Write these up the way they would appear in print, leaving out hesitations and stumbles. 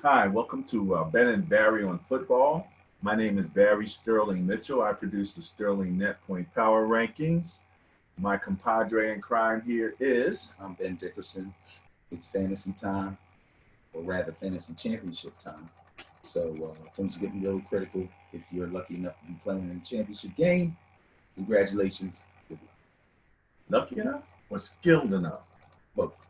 Hi, welcome to Ben and Barry on Football. My name is Barry Sterling Mitchell. I produce the Sterling Net Point Power Rankings. My compadre in crime here is. I'm Ben Dickerson. It's fantasy time, or rather, fantasy championship time. So things are getting really critical. If you're lucky enough to be playing in a championship game, congratulations. Good luck. Lucky enough or skilled enough? Both.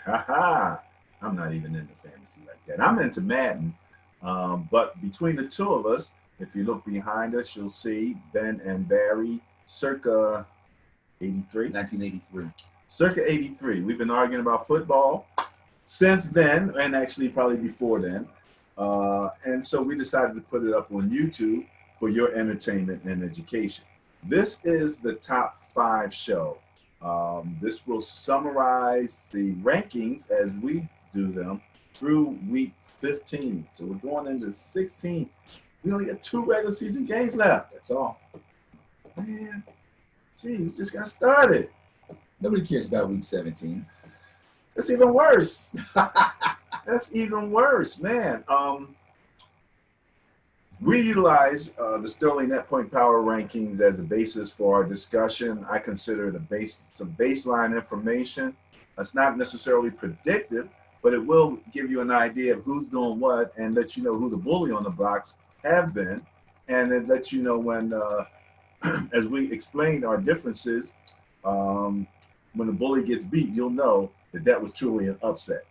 Ha ha! I'm not even into fantasy like that. I'm into Madden. But between the two of us, if you look behind us, you'll see Ben and Barry circa 83. 1983. Circa 83. We've been arguing about football since then, and actually probably before then. And so we decided to put it up on YouTube for your entertainment and education. This is the top five show. This will summarize the rankings as we do them through week 15. So we're going into 16. We only got two regular season games left. That's all. Man, gee, we just got started. Nobody cares about week 17. That's even worse. That's even worse, man. We utilize the Sterling Net Point Power Rankings as a basis for our discussion. I consider it some baseline information. It's not necessarily predictive, but it will give you an idea of who's doing what and let you know who the bully on the blocks have been, and it lets you know when, as we explained our differences, when the bully gets beat, you'll know that that was truly an upset.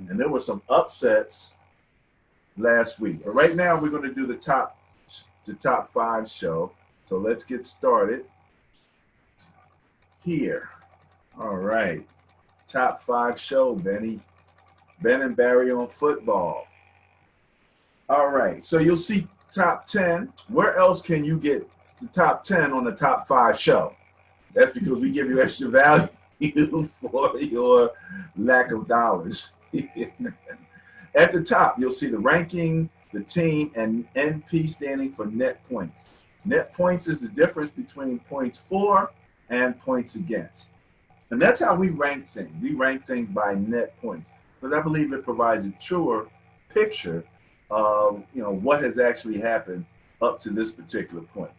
And there were some upsets last week. But right now we're going to do the top five show. So let's get started here. All right. Top five show, Benny. Ben and Barry on football. All right. So you'll see top 10. Where else can you get the top 10 on the top five show? That's because we give you extra value for your lack of dollars. At the top, you'll see the ranking, the team, and NP standing for net points. Net points is the difference between points for and points against. And that's how we rank things. We rank things by net points. But I believe it provides a truer picture of what has actually happened up to this particular point.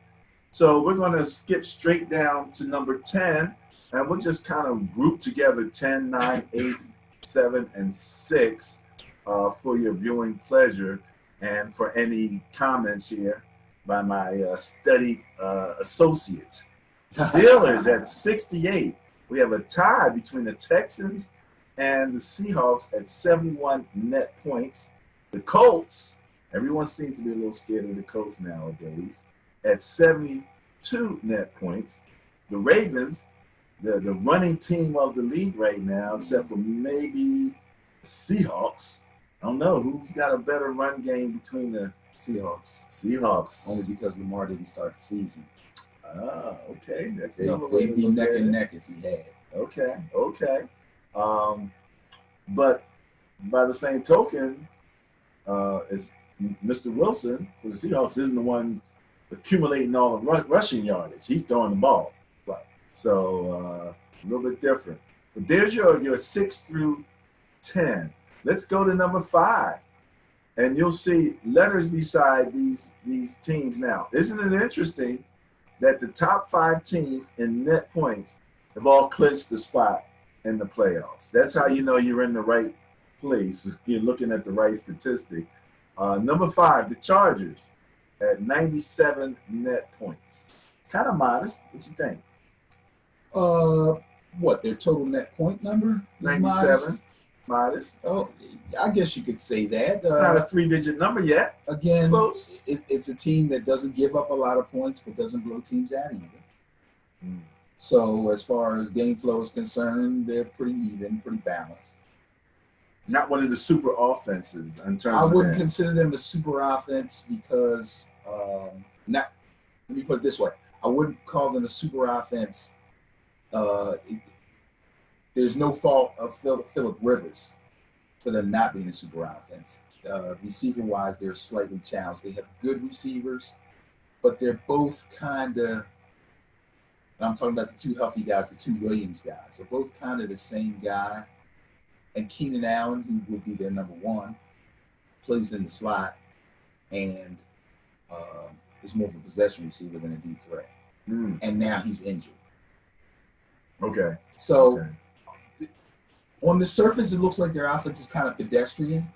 So we're going to skip straight down to number 10, and we'll just kind of group together 10, 9, 8, 7, and 6 for your viewing pleasure and for any comments here by my studied associates. Steelers at 68. We have a tie between the Texans and the Seahawks at 71 net points. The Colts, everyone seems to be a little scared of the Colts nowadays, at 72 net points. The Ravens, the running team of the league right now, except for maybe Seahawks. I don't know who's got a better run game between the Seahawks. Only because Lamar didn't start the season. Ah, okay. They'd be neck and neck if he had. Okay. But by the same token, it's Mr. Wilson for the Seahawks isn't the one accumulating all the rushing yardage. He's throwing the ball. Right. So a little bit different. But there's your 6 through 10. Let's go to number 5. And you'll see letters beside these teams now. Isn't it interesting that the top 5 teams in net points have all clinched the spot in the playoffs? That's how you know you're in the right place. You're looking at the right statistic. Number 5, the Chargers at 97 net points. Kind of modest. What you think? What, their total net point number? 97. Modest. Oh, I guess you could say that. It's not a 3-digit number yet. Again, it's a team that doesn't give up a lot of points, but doesn't blow teams out either. So as far as game flow is concerned, they're pretty even, pretty balanced. Not one of the super offenses in terms I of wouldn't that. consider them a super offense because, let me put it this way. I wouldn't call them a super offense. There's no fault of Phillip Rivers for them not being a super offense. Receiver-wise, they're slightly challenged. They have good receivers, but they're both kind of, I'm talking about the two healthy guys, the two Williams guys. They're both kind of the same guy. And Keenan Allen, who would be their number 1, plays in the slot, and is more of a possession receiver than a deep threat. And now he's injured. Okay. So on the surface, it looks like their offense is kind of pedestrian,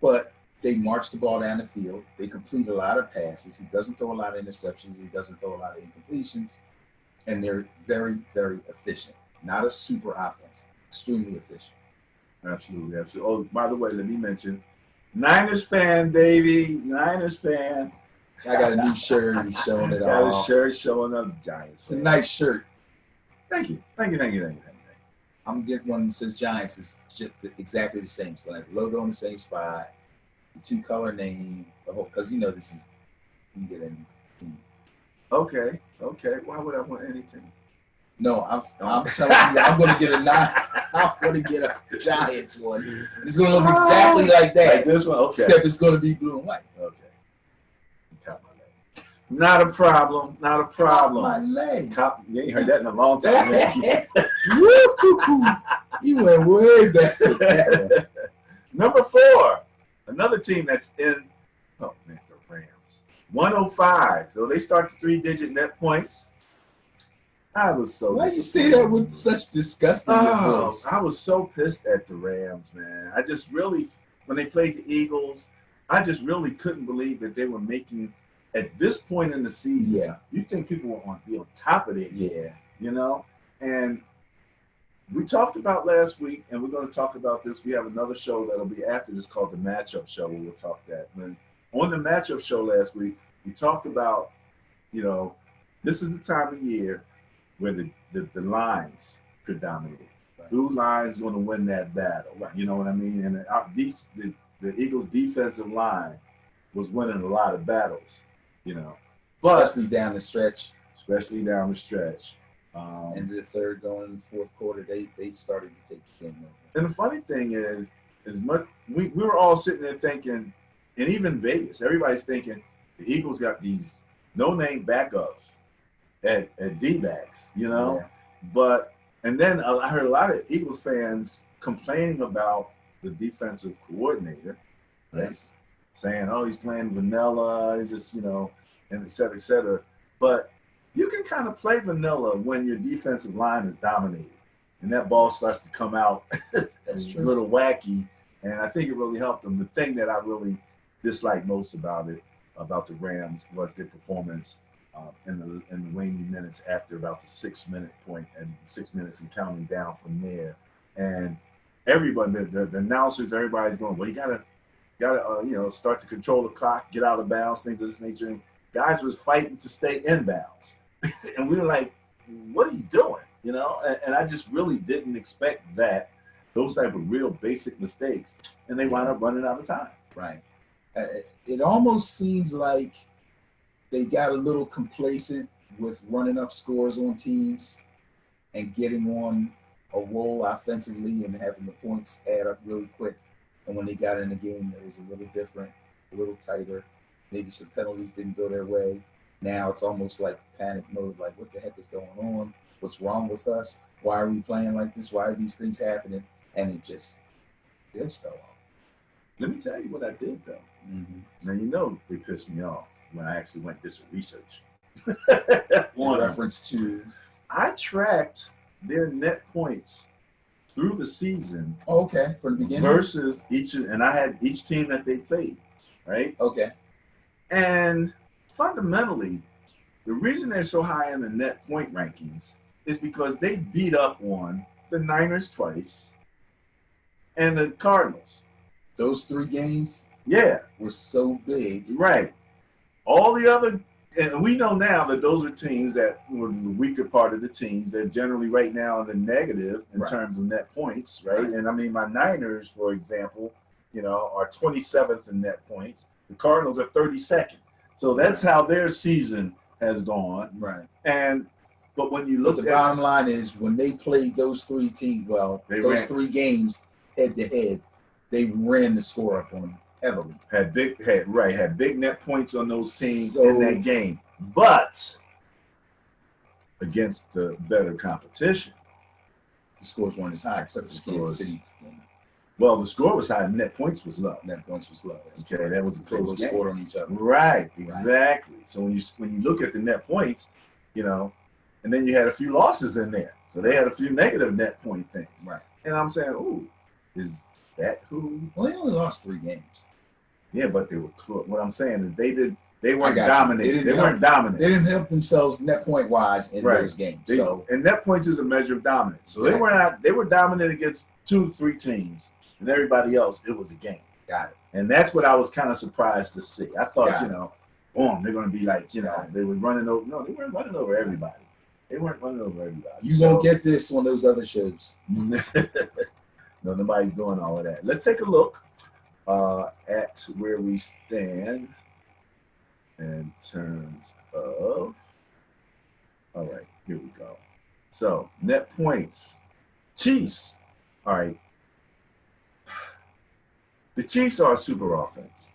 but they march the ball down the field. They complete a lot of passes. He doesn't throw a lot of interceptions. He doesn't throw a lot of incompletions. And they're very, very efficient. Not a super offense. Extremely efficient. Absolutely, absolutely. Oh, by the way, let me mention, Niners fan, baby. Niners fan. I got a new shirt. He's showing it off. Got a shirt showing up. Giants. It's a nice shirt. Thank you. I'm gonna get one that says Giants. It's just exactly the same. It's gonna have the logo in the same spot, the 2-color name, the whole. Because this is you can get anything. Okay. Why would I want anything? No, I'm telling you, I'm gonna get I'm gonna get a Giants one. It's gonna look exactly like that. Like this one, okay. Except it's gonna be blue and white. Okay. Tap my leg. Not a problem. Tap my leg. You ain't heard that in a long time. Woo! You went way back. Number 4, another team that's in. Oh man, the Rams. 105. So they start the 3-digit net points. I was so. Why you say that with such disgust in your voice? I was so pissed at the Rams, man. I just really, when they played the Eagles, I just really couldn't believe that they were making, at this point in the season, you think people were on be on top of it. And we talked about last week, and we're going to talk about this. We have another show that'll be after this called the Matchup Show, where we'll talk that. When on the Matchup Show last week, we talked about, this is the time of year where the lines could dominate. Right. Who line's going to win that battle? Right. You know what I mean? And the Eagles' defensive line was winning a lot of battles, But, especially down the stretch. End of the third, going in the fourth quarter, they started to take the game over. And the funny thing is we were all sitting there thinking, and even Vegas, everybody's thinking the Eagles got these no-name backups at D-backs, But and then I heard a lot of Eagles fans complaining about the defensive coordinator, yes, saying, "Oh, he's playing vanilla, he's just and et cetera, et cetera." But you can kind of play vanilla when your defensive line is dominated, and that ball starts to come out. That's true. A little wacky, and I think it really helped them. The thing that I really disliked most about the Rams was their performance. In the waning minutes after about the 6-minute point and 6 minutes and counting down from there, and everybody, the announcers, everybody's going, well, you gotta start to control the clock, get out of bounds, things of this nature. And guys was fighting to stay in bounds, and we were like, what are you doing? And I just really didn't expect those type of real basic mistakes, and they wound up running out of time. Right. It almost seems like they got a little complacent with running up scores on teams and getting on a roll offensively and having the points add up really quick. And when they got in the game, that was a little different, a little tighter. Maybe some penalties didn't go their way. Now it's almost like panic mode, like what the heck is going on? What's wrong with us? Why are we playing like this? Why are these things happening? And it just fell off. Let me tell you what I did, though. Mm-hmm. Now, they pissed me off when I actually went did some research. In reference to? I tracked their net points through the season. Oh, okay, from the beginning? Versus and I had each team that they played, right? Okay. And fundamentally, the reason they're so high in the net point rankings is because they beat up on the Niners twice and the Cardinals. Those 3 games? Yeah. Were so big. Right. All the other, and we know now that those are teams that were the weaker part of the teams. They're generally right now in the negative in terms of net points, right? And I mean, my Niners, for example, are 27th in net points. The Cardinals are 32nd. So that's how their season has gone. Right. But when you look at the bottom line is when they played those 3 teams, those 3 games head to head, they ran the score up on them heavily. Had big net points on those teams in that game. But against the better competition, the scores weren't as high, except for the Kansas City game. Well, the score was high. Net points was low. Net points was low. Okay, that was a So close they game. scored on each other. Right, exactly. So when you look at the net points, and then you had a few losses in there. So they had a few negative net point things. Right. And I'm saying, ooh, is that who? Well, they only lost 3 games. Yeah, but they were close. What I'm saying is they weren't got you. dominant. They weren't dominant. They didn't help themselves net point wise in those games. And net points is a measure of dominance. So they were dominant against 2-3 teams, and everybody else, it was a game. Got it. And that's what I was kind of surprised to see. I thought, boom, they're going to be like, they were running over. No, they weren't running over everybody. They weren't running over everybody. You won't get this on those other shows. No, nobody's doing all of that. Let's take a look at where we stand in terms of. All right, here we go. So, net points. Chiefs. All right. The Chiefs are a super offense.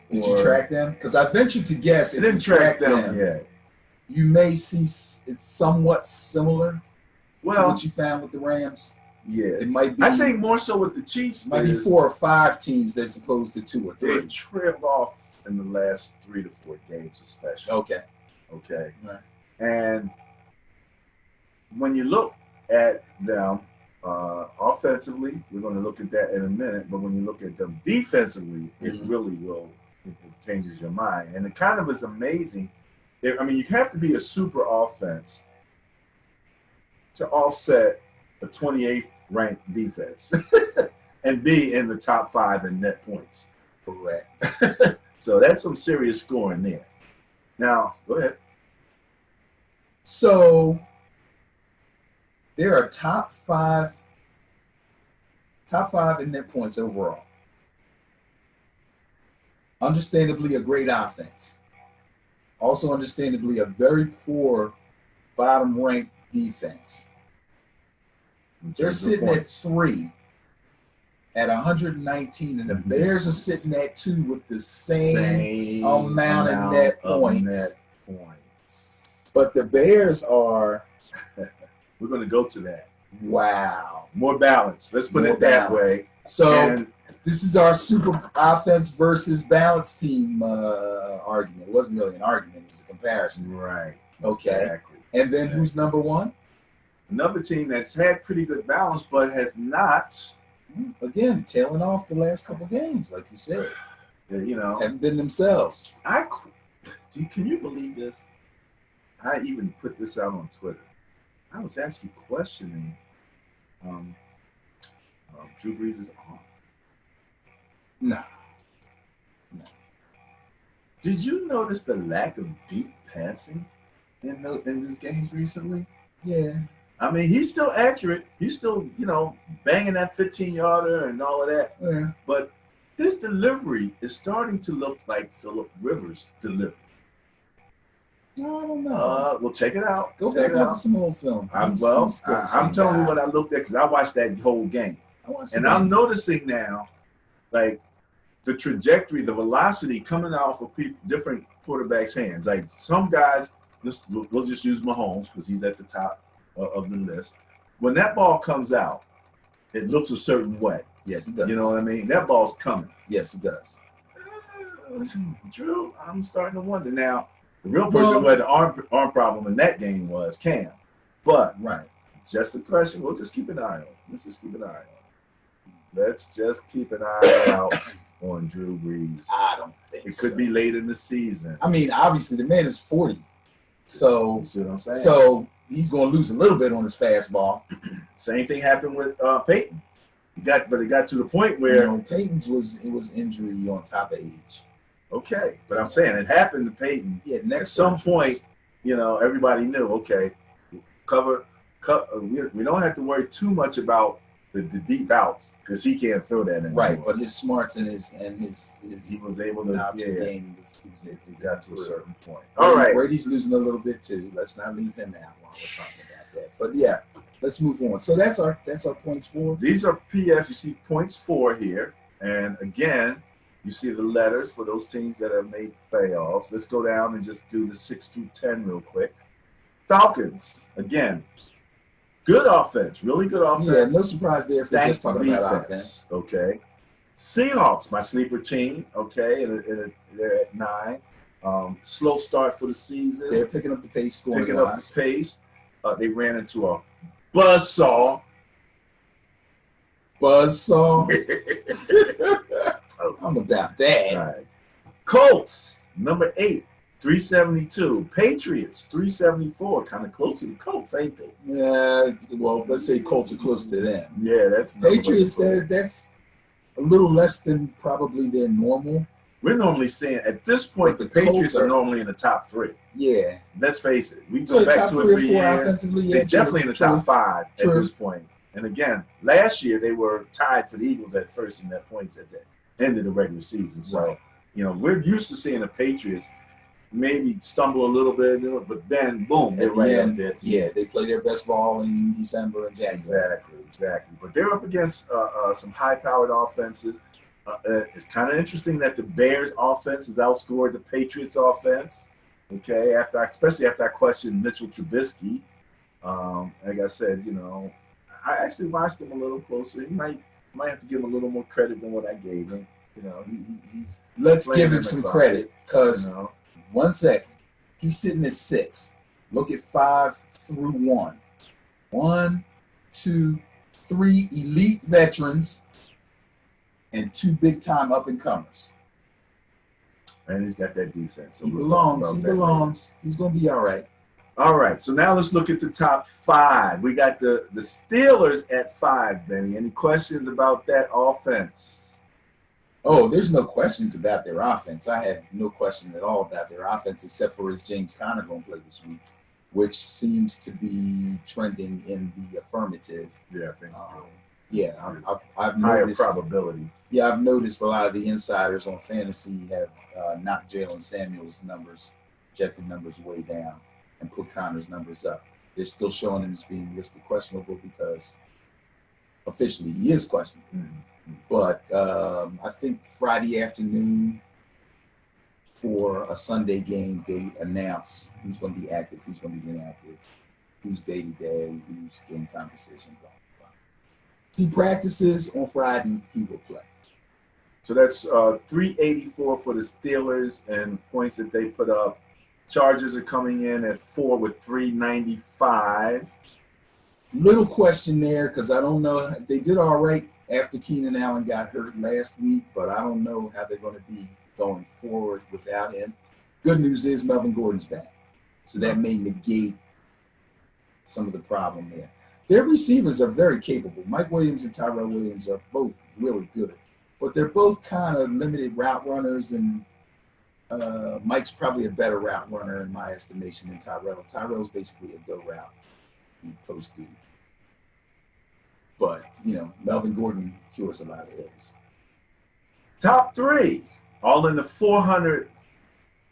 Did you track them? Because I ventured to guess if didn't you track them yet. You may see it's somewhat similar to what you found with the Rams. Yeah, it might be. I think more so with the Chiefs. It might be 4 or 5 teams as opposed to 2 or 3. They trailed off in the last 3 to 4 games, especially. Okay. Right. And when you look at them offensively, we're going to look at that in a minute. But when you look at them defensively, it really will. It changes your mind, and it kind of is amazing. You have to be a super offense to offset a 28th ranked defense and be in the top 5 in net points. Correct. So that's some serious scoring there. Now, go ahead. So there are top five in net points overall. Understandably, a great offense. Also, understandably, a very poor bottom-ranked defense. They're sitting at 3 at 119, and the Bears are sitting at 2 with the same amount of net points. But the Bears are... We're going to go to that. Wow. More balance. Let's put it that way. So this is our super offense versus balance team argument. It wasn't really an argument. It was a comparison. Right. Okay. Exactly. And then who's number 1? Another team that's had pretty good balance but has not. Again, tailing off the last couple games, like you said. Haven't been themselves. Can you believe this? I even put this out on Twitter. I was actually questioning Drew Brees' arm. No. Did you notice the lack of deep passing in these games recently? Yeah. He's still accurate. He's still, banging that 15-yarder and all of that. Yeah. But his delivery is starting to look like Phillip Rivers' delivery. I don't know. Well, check it out. Go back and look at some old film. I'm telling you what I looked at because I watched that whole game. I'm noticing now, like, the trajectory, the velocity coming off of different quarterbacks' hands. Like, some guys, we'll just use Mahomes because he's at the top of the list. When that ball comes out, it looks a certain way. Yes, it does. You know what I mean? That ball's coming. Yes, it does. Drew, I'm starting to wonder now. The real person who had the arm problem in that game was Cam. But just a question. We'll just keep an eye on. Let's just keep an eye out on Drew Brees. I don't think it could be late in the season. Obviously the man is 40. So you see what I'm saying? So he's going to lose a little bit on his fastball. Same thing happened with Peyton. It got to the point where Peyton's was injury on top of age. Okay, but I'm saying it happened to Peyton. Yeah, at some point, everybody knew. Okay, we don't have to worry too much about the deep outs because he can't throw that anymore. Right, but his smarts and his he was able to game it got to a certain point. All right, Brady's losing a little bit too. Let's not leave him out while we're talking about that. But yeah, let's move on. So that's our points 4. These are PF. You see points 4 here, and again. You see the letters for those teams that have made playoffs. Let's go down and just do the 6 through 10 real quick. Falcons, again, Good offense, really good offense. Yeah, no surprise there if we're just Stacked talking about offense. Okay. Seahawks, my sleeper team. Okay, they're at 9. Slow start for the season. They're picking up the pace, scoring Picking up the pace. They ran into a buzzsaw. Buzzsaw. I'm about that. All right. Colts, number 8, 372. Patriots, 374. Kind of close to the Colts, ain't they? Yeah, well, let's say Colts are close to them. Yeah, that's Patriots. That's a little less than probably their normal. We're normally saying at this point But the the Patriots Colts are- are normally in the top 3. Yeah, Let's face it. We go yeah, back top to it 3 or every 4 year. offensively. Yeah, They're definitely in the top 5 True. at this point. And again, last year they were tied for the Eagles at first in that points at the end of the regular season. So, Right. we're used to seeing the Patriots maybe stumble a little bit, but then boom, they're At the right up end, there. yeah, they play their best ball in December and January. Exactly. But they're up against some high-powered offenses. It's kind of interesting that the Bears' offense has outscored the Patriots' offense. Okay, especially after I questioned Mitchell Trubisky. Like I said, I actually watched him a little closer. He might have to give him a little more credit than what I gave him. He's Let's playing give in him the some club, credit because 1 second, he's sitting at 6. Look at 5 through 1. 1, 2, 3 elite veterans and 2 big-time up-and-comers. And he's got that defense. So He we'll talk belongs. about He that belongs. He's going to be all right. later. All right, so now let's look at the top 5. We got the Steelers at 5, Benny. Any questions about that offense? Oh, there's no questions about their offense. I have no question at all about their offense, except for is James Conner going to play this week, which seems to be trending in the affirmative. Yeah, I think Yeah, I've higher noticed. probability. Yeah, I've noticed a lot of the insiders on fantasy have knocked Jalen Samuels' numbers, projected numbers way down, and put Connor's numbers up. They're still showing him as being listed questionable because officially he is questionable. Mm-hmm. But I think Friday afternoon for a Sunday game, they announce who's going to be active, who's going to be inactive, who's day-to-day, who's game time decision, blah, blah, blah. He practices on Friday, he will play. So that's 384 for the Steelers and points that they put up. Chargers are coming in at 4 with 395. Little question there because I don't know. They did all right after Keenan Allen got hurt last week, but I don't know how they're going to be going forward without him. Good news is Melvin Gordon's back, so that may negate some of the problem there. Their receivers are very capable. Mike Williams and Tyrell Williams are both really good, but they're both kind of limited route runners, and Mike's probably a better route runner in my estimation than Tyrell. Tyrell's basically a go route, he post deep. But, Melvin Gordon cures a lot of ills. Top 3, all in the 400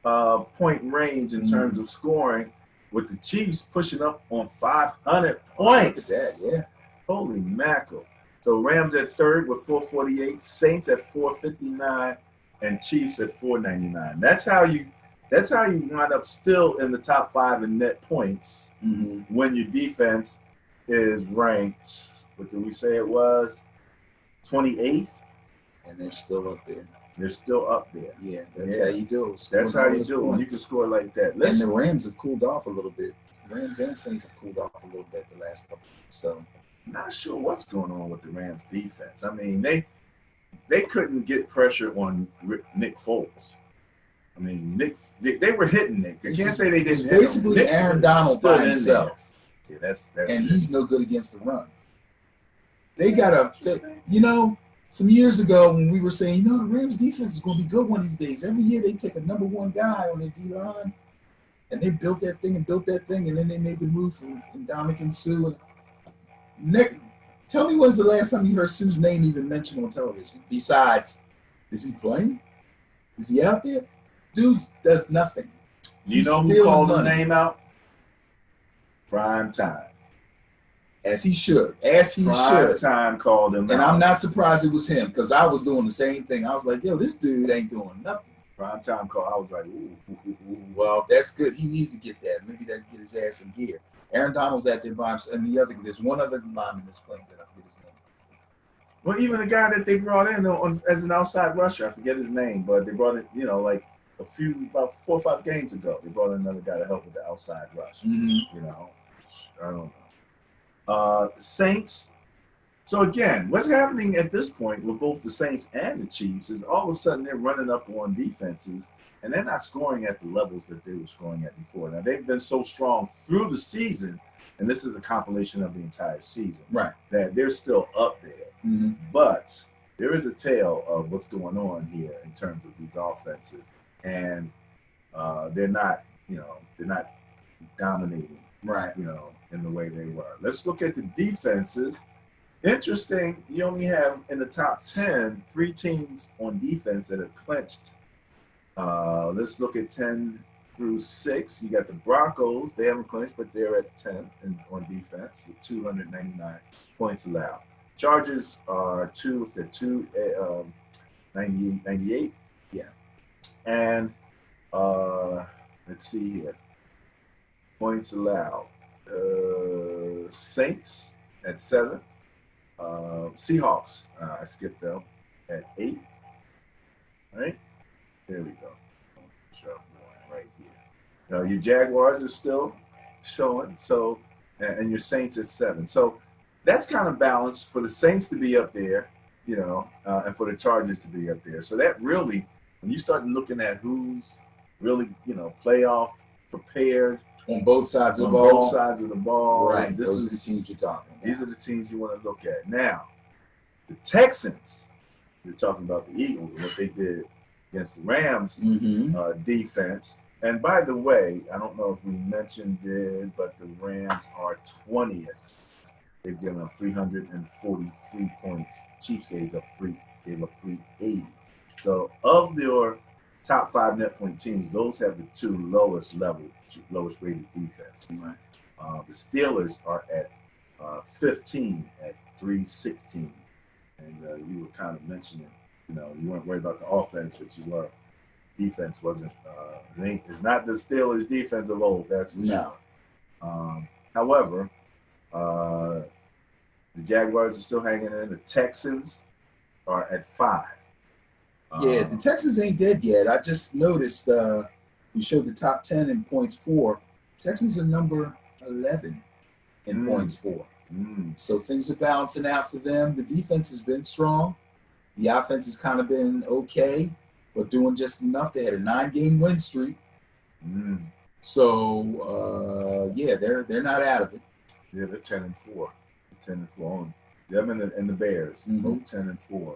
point range in terms of scoring, with the Chiefs pushing up on 500 points. Look at that, yeah. Holy mackerel. So Rams at 3rd with 448, Saints at 459, and Chiefs at 499. That's how you wind up still in the top 5 in net points when your defense is ranked, what did we say it was? 28th? And they're still up there. They're still up there. Yeah, that's how you do it. That's how you do it when you can score like that. And the Rams have cooled off a little bit. Rams and Saints have cooled off a little bit the last couple of weeks. So not sure what's going on with the Rams defense. I mean, they couldn't get pressure on Nick Foles. I mean, they were hitting Nick. I can't say they didn't hit him. Basically, Aaron Donald by himself. Yeah, that's and he's no good against the run. They got some years ago when we were saying, the Rams defense is going to be good one of these days. Every year they take a number 1 guy on their D-line, and they built that thing, and then they made the move from Ndamukong Suh. Nick, tell me when's the last time you heard Suh's name even mentioned on television? Besides, is he playing? Is he out there? Dude does nothing. You know who called his name out? Prime Time. As he should. Prime Time called him out. And I'm not surprised it was him because I was doing the same thing. I was like, this dude ain't doing nothing. Prime Time call. I was like, ooh. Well, that's good. He needs to get that. Maybe that can get his ass in gear. Aaron Donald's at their by himself, and there's one other lineman that's playing that I forget his name. Well, even the guy that they brought in as an outside rusher, I forget his name, but they brought in, like about 4 or 5 games ago, they brought in another guy to help with the outside rush. Mm-hmm. I don't know. Saints. So again, what's happening at this point with both the Saints and the Chiefs is all of a sudden they're running up on defenses, and they're not scoring at the levels that they were scoring at before. Now, they've been so strong through the season, and this is a compilation of the entire season, right? That they're still up there. Mm-hmm. But there is a tale of what's going on here in terms of these offenses, and they're not dominating, right? In the way they were. Let's look at the defenses. Interesting, you only have in the top 10 3 teams on defense that have clinched. Let's look at 10 through 6. You got the Broncos. They haven't clinched, but they're at 10th on defense with 299 points allowed. Chargers are 98. Yeah. And let's see here. Points allowed. Saints at 7. Seahawks, I skipped them at 8. All right, there we go. Right here. Now your Jaguars are still showing, so and your Saints at 7. So that's kind of balanced for the Saints to be up there, and for the Chargers to be up there. So that really, when you start looking at who's really, playoff prepared. On both sides of the ball. Both sides of the ball. Right. Those are the teams you're talking about. These are the teams you want to look at. Now, the Texans, you're talking about the Eagles and what they did against the Rams defense. And by the way, I don't know if we mentioned it, but the Rams are 20th. They've given up 343 points. The Chiefs gave up 380. So of your top 5 net point teams, those have the 2 lowest rated defenses. Right. The Steelers are at 15 at 316, and you were kind of mentioning, you weren't worried about the offense, but you were. Defense wasn't. It's not the Steelers' defense of old, that's for sure. However, the Jaguars are still hanging in. The Texans are at 5. Yeah, the Texans ain't dead yet. I just noticed we showed the top 10 in points for. Texans are number 11 in points for. So things are balancing out for them. The defense has been strong. The offense has kind of been okay, but doing just enough. They had a 9-game win streak. So, they're not out of it. Yeah, they're 10-4. 10-4. Them and the Bears, both 10-4.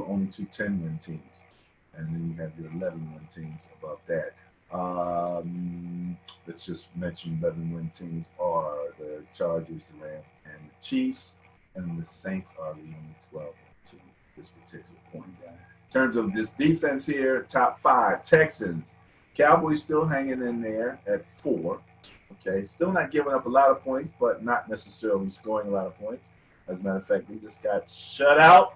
Only 2 10-win teams, and then you have your 11-win teams above that. Let's just mention 11-win teams are the Chargers, the Rams, and the Chiefs, and the Saints are the only 12-win team at this particular point. In terms of this defense here, top 5, Texans. Cowboys still hanging in there at 4. Okay, still not giving up a lot of points, but not necessarily scoring a lot of points. As a matter of fact, they just got shut out.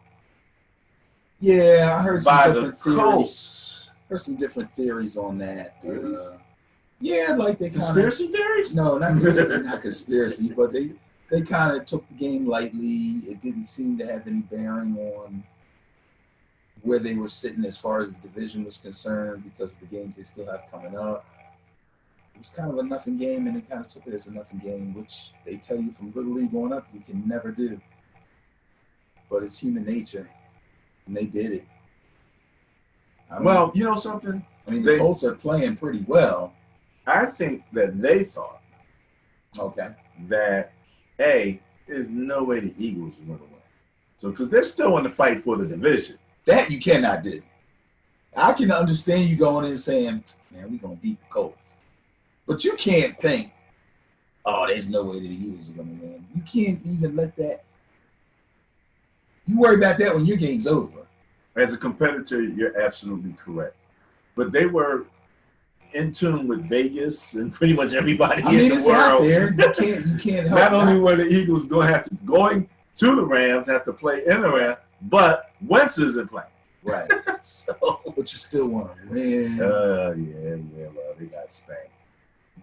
Yeah, I heard some different theories. Heard some different theories on that. Yeah, like they conspiracy theories? No, not conspiracy, but they kind of took the game lightly. It didn't seem to have any bearing on where they were sitting as far as the division was concerned because of the games they still have coming up. It was kind of a nothing game, and they kind of took it as a nothing game, which they tell you from Little League going up you can never do. But it's human nature. And they did it. Well, you know something? I mean, the Colts are playing pretty well. I think that they thought that, there's no way the Eagles are going to win. So, because they're still in the fight for the division. That you cannot do. I can understand you going in and saying, man, we're going to beat the Colts. But you can't think, there's no way that the Eagles are going to win. You can't even let that. You worry about that when your game's over. As a competitor, you're absolutely correct. But they were in tune with Vegas and pretty much everybody in the world. Out there. You can't help. Not only were the Eagles going to the Rams, have to play in the Rams, but Wentz isn't playing. Right. But you still want to win. Well, they got spanked.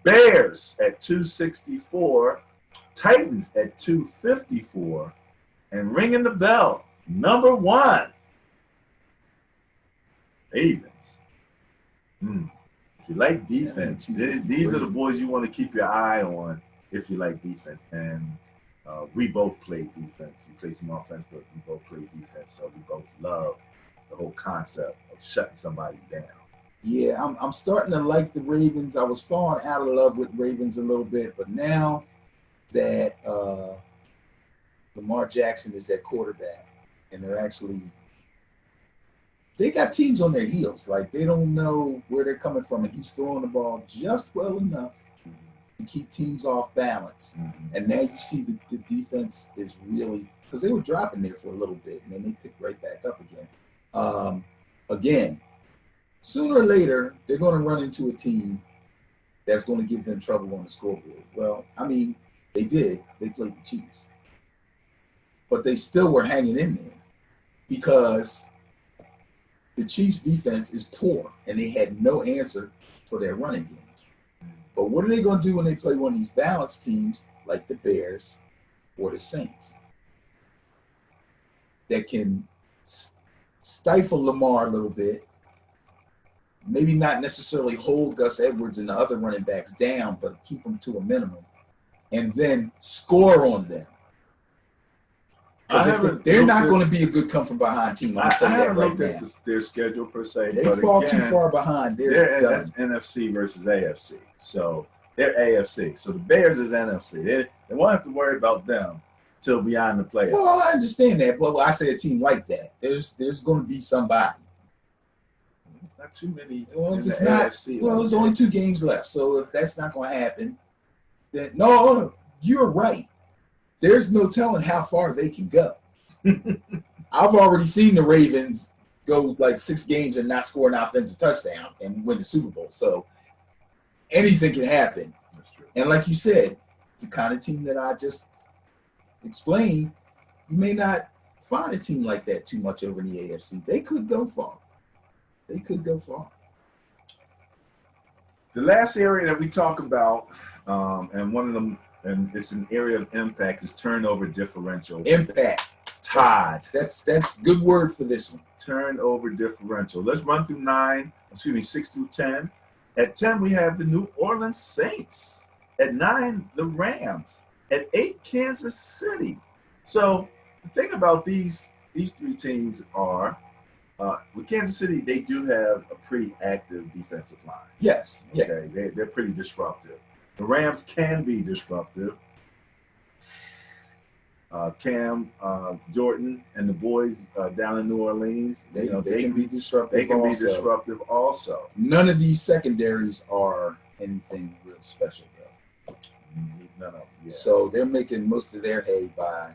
Bears at 264, Titans at 254, and ringing the bell, number 1, Ravens. If you like defense, these are the boys you want to keep your eye on if you like defense. And we both played defense. You play some offense, but we both played defense, so we both love the whole concept of shutting somebody down. Yeah, I'm starting to like the Ravens. I was falling out of love with Ravens a little bit, but now that Lamar Jackson is at quarterback, and they got teams on their heels. Like, they don't know where they're coming from, and he's throwing the ball just well enough to keep teams off balance. And now you see the defense is really, because they were dropping there for a little bit, and then they picked right back up again. Again, sooner or later, they're going to run into a team that's going to give them trouble on the scoreboard. Well, I mean, they did. They played the Chiefs. But they still were hanging in there because the Chiefs' defense is poor, and they had no answer for their running game. But what are they going to do when they play one of these balanced teams like the Bears or the Saints that can stifle Lamar a little bit, maybe not necessarily hold Gus Edwards and the other running backs down, but keep them to a minimum, and then score on them? They're not going to be a good come-from-behind team. I haven't looked at their schedule per se. They fall too far behind. That's NFC versus AFC. So they're AFC. So the Bears is NFC. They won't have to worry about them till beyond the playoffs. Well, I understand that. But I say a team like that, there's going to be somebody. It's not too many. Well, if it's not, AFC, there's only 2 games left. So if that's not going to happen, then no, you're right. There's no telling how far they can go. I've already seen the Ravens go like 6 games and not score an offensive touchdown and win the Super Bowl. So anything can happen. That's true. And like you said, the kind of team that I just explained, you may not find a team like that too much over in the AFC. They could go far. The last area that we talk about, and one of them, and it's an area of impact, is turnover differential. Impact. Todd. That's good word for this one. Turnover differential. Let's run through 6 through 10. At 10, we have the New Orleans Saints. At 9, the Rams. At 8, Kansas City. So the thing about these 3 teams are, with Kansas City, they do have a pretty active defensive line. Yes. Okay. Yeah. They're pretty disruptive. The Rams can be disruptive. Cam Jordan and the boys down in New Orleans, they can be disruptive. They can be disruptive also. None of these secondaries are anything real special, though. None of them. Yeah. So they're making most of their hay by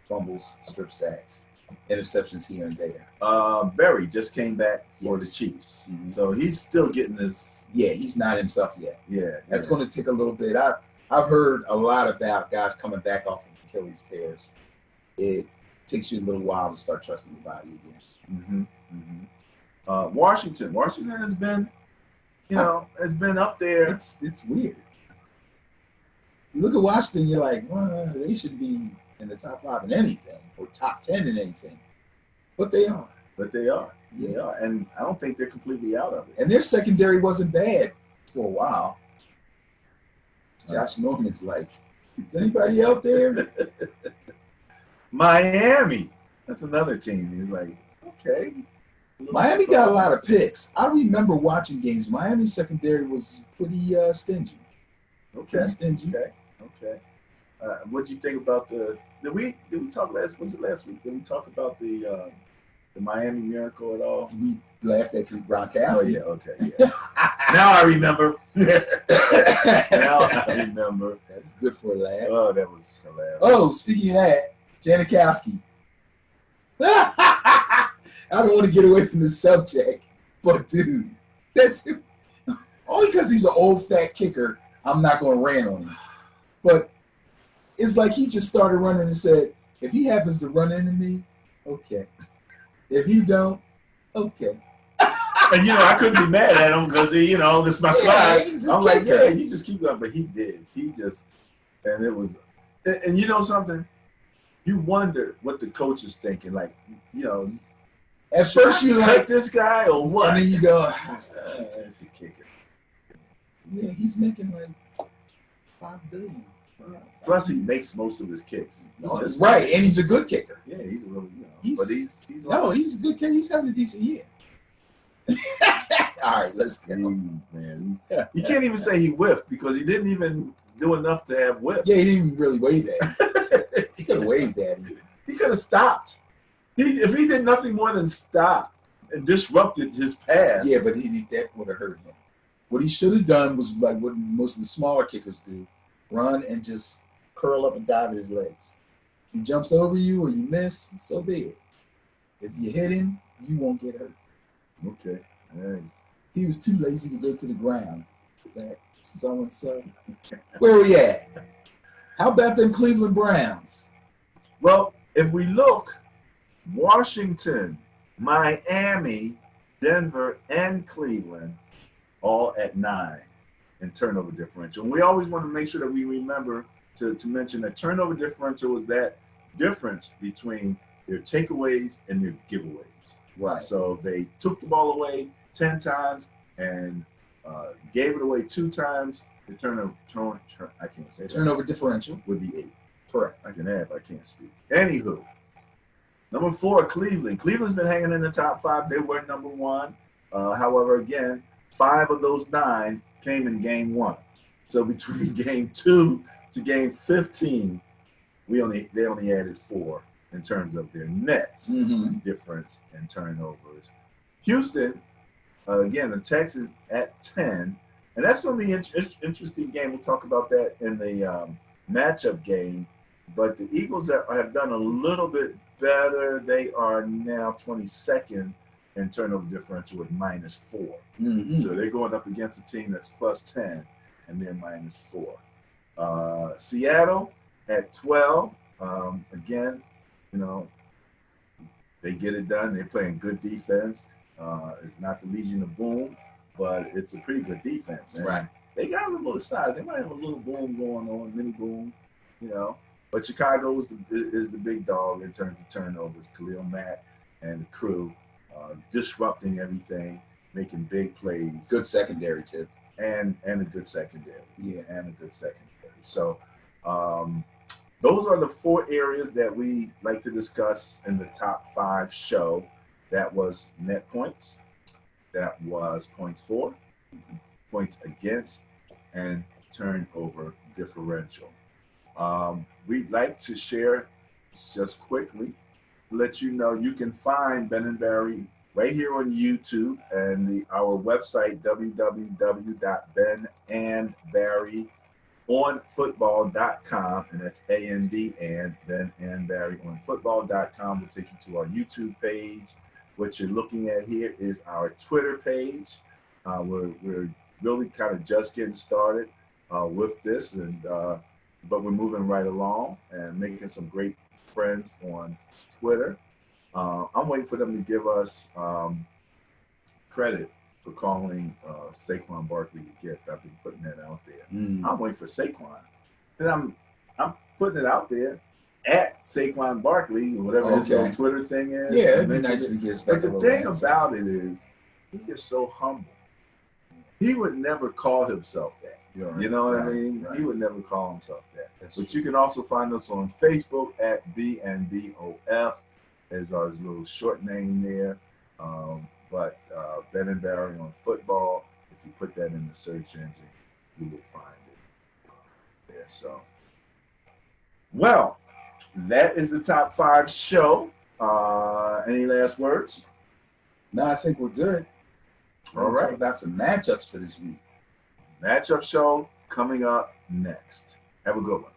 fumbles, strip sacks, interceptions here and there. Berry just came back for the Chiefs, so he's still getting this. Yeah, he's not himself yet. Yeah, that's going to take a little bit. I've heard a lot about guys coming back off of Achilles tears. It takes you a little while to start trusting your body again. Washington has been, has been up there. It's weird. You look at Washington, you're like, well, they should be in the top 5 in anything or top 10 in anything, but they are. They are, and I don't think they're completely out of it. And their secondary wasn't bad for a while. Josh Norman's like, is anybody out there? Miami, that's another team. He's like, okay. Miami got a lot of picks. I remember watching games. Miami's secondary was pretty stingy. Okay. What did you think about the? Did we talk last? Was it last week? Did we talk about the Miami Miracle at all? We laughed at Gronkowski. Oh yeah, okay. Yeah. Now I remember. That's good for a laugh. Oh, that was hilarious. Oh, speaking of that, Janikowski. I don't want to get away from the subject, but dude, that's only because he's an old fat kicker. I'm not going to rant on him, but it's like he just started running and said, if he happens to run into me, okay. If he don't, okay. And I couldn't be mad at him because this is my squad. he's a I'm like, kicker. yeah, you just keep going, but he did. And it was, and you know something? You wonder what the coach is thinking. Like, At first you cut like, this guy or what? and then you go, That's the kicker. yeah, he's making like $5 billion. Plus, he makes most of his kicks. Right, and he's a good kicker. Yeah, he's a really, He's he's a good kicker. He's having a decent year. All right, let's go. Man. You can't even say he whiffed because he didn't even do enough to have whiff. Yeah, he didn't even really wave at him. He could have waved at him. He could have stopped. If he did nothing more than stop and disrupted his pass. Yeah, but that would have hurt him. What he should have done was like what most of the smaller kickers do: run and just curl up and dive at his legs. If he jumps over you or you miss, so be it. If you hit him, you won't get hurt. Okay. All right. He was too lazy to go to the ground. That so-and-so. Where we at? How about them Cleveland Browns? Well, if we look, Washington, Miami, Denver, and Cleveland all at 9 in turnover differential. And we always want to make sure that we remember to mention that turnover differential is that difference between their takeaways and their giveaways. Right. So they took the ball away 10 times and gave it away 2 times. The I can't say that. Turnover differential Would be 8. Correct. I can add, but I can't speak. Anywho, number 4, Cleveland. Cleveland's been hanging in the top 5. They were number 1. However, again, 5 of those 9 came in game 1. So between game 2 to game 15, they only added 4 in terms of their net difference in turnovers. Houston, again, the Texans at 10. And that's going to be an interesting game. We'll talk about that in the matchup game. But the Eagles have done a little bit better. They are now 22nd in turnover differential with -4. So they're going up against a team that's +10, and they're -4. Seattle at 12. Again, they get it done. They're playing good defense. It's not the Legion of Boom, but it's a pretty good defense. And right. They got a little bit of size. They might have a little boom going on, mini boom, But Chicago is the big dog in terms of turnovers. Khalil Mack and the crew disrupting everything, making big plays. Good secondary too. And a good secondary. Yeah, and a good secondary. So those are the 4 areas that we like to discuss in the top 5 show. That was net points. That was points for, points against, and turnover differential. We'd like to share just quickly, let you know you can find Ben and Barry right here on YouTube and our website, www.benandbarryonfootball.com, and that's A-N-D and Ben and Barry on football.com will take you to our YouTube page. What you're looking at here is our Twitter page. We're really kind of just getting started with this, but we're moving right along and making some great friends on Twitter. I'm waiting for them to give us credit for calling Saquon Barkley the gift. I've been putting that out there. I'm waiting for Saquon, and I'm putting it out there at Saquon Barkley, or whatever his little Twitter thing is. Yeah, it'd be nice if he gives back. But the thing about it is, he is so humble. He would never call himself that. You know what I mean? Right. He would never call himself that. But you can also find us on Facebook at BNBOF is our little short name there. But Ben and Barry on football, if you put that in the search engine, you will find it there. So, well, that is the top 5 show. Any last words? No, I think we're good. All right. Talk about some matchups for this week. Matchup show coming up next. Have a good one.